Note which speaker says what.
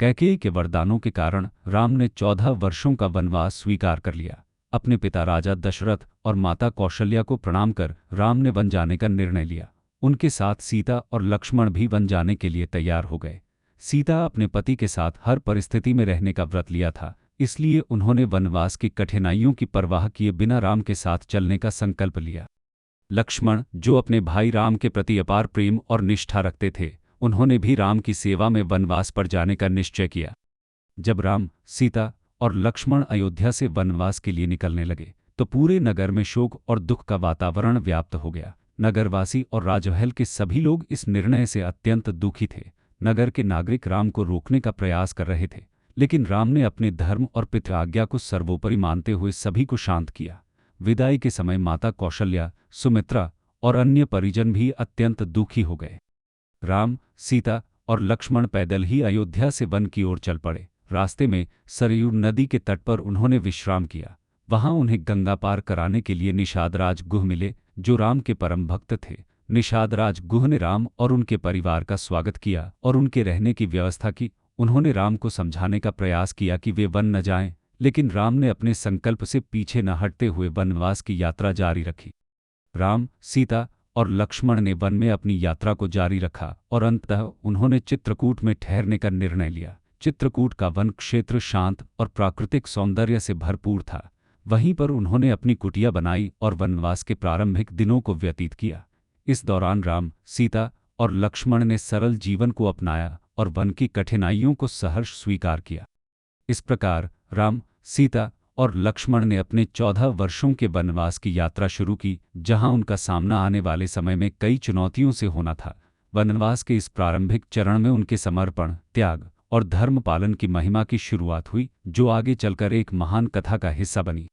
Speaker 1: कैकेयी के वरदानों के कारण राम ने 14 वर्षों का वनवास स्वीकार कर लिया। अपने पिता राजा दशरथ और माता कौशल्या को प्रणाम कर राम ने वन जाने का निर्णय लिया। उनके साथ सीता और लक्ष्मण भी वन जाने के लिए तैयार हो गए। सीता अपने पति के साथ हर परिस्थिति में रहने का व्रत लिया था, इसलिए उन्होंने वनवास की कठिनाइयों की परवाह किए बिना राम के साथ चलने का संकल्प लिया। लक्ष्मण, जो अपने भाई राम के प्रति अपार प्रेम और निष्ठा रखते थे, उन्होंने भी राम की सेवा में वनवास पर जाने का निश्चय किया। जब राम, सीता और लक्ष्मण अयोध्या से वनवास के लिए निकलने लगे तो पूरे नगर में शोक और दुख का वातावरण व्याप्त हो गया। नगरवासी और राजमहल के सभी लोग इस निर्णय से अत्यंत दुखी थे। नगर के नागरिक राम को रोकने का प्रयास कर रहे थे, लेकिन राम ने अपने धर्म और पितृ आज्ञा को सर्वोपरि मानते हुए सभी को शांत किया। विदाई के समय माता कौशल्या, सुमित्रा और अन्य परिजन भी अत्यंत दुखी हो गए। राम, सीता और लक्ष्मण पैदल ही अयोध्या से वन की ओर चल पड़े। रास्ते में सरयू नदी के तट पर उन्होंने विश्राम किया। वहां उन्हें गंगा पार कराने के लिए निषादराज गुह मिले, जो राम के परम भक्त थे। निषादराज गुह ने राम और उनके परिवार का स्वागत किया और उनके रहने की व्यवस्था की। उन्होंने राम को समझाने का प्रयास किया कि वे वन न जाएं, लेकिन राम ने अपने संकल्प से पीछे न हटते हुए वनवास की यात्रा जारी रखी। राम, सीता और लक्ष्मण ने वन में अपनी यात्रा को जारी रखा और अंततः उन्होंने चित्रकूट में ठहरने का निर्णय लिया। चित्रकूट का वन क्षेत्र शांत और प्राकृतिक सौंदर्य से भरपूर था। वहीं पर उन्होंने अपनी कुटिया बनाई और वनवास के प्रारंभिक दिनों को व्यतीत किया। इस दौरान राम, सीता और लक्ष्मण ने सरल जीवन को अपनाया और वन की कठिनाइयों को सहर्ष स्वीकार किया। इस प्रकार राम, सीता और लक्ष्मण ने अपने 14 वर्षों के वनवास की यात्रा शुरू की, जहां उनका सामना आने वाले समय में कई चुनौतियों से होना था। वनवास के इस प्रारंभिक चरण में उनके समर्पण, त्याग और धर्म पालन की महिमा की शुरुआत हुई, जो आगे चलकर एक महान कथा का हिस्सा बनी।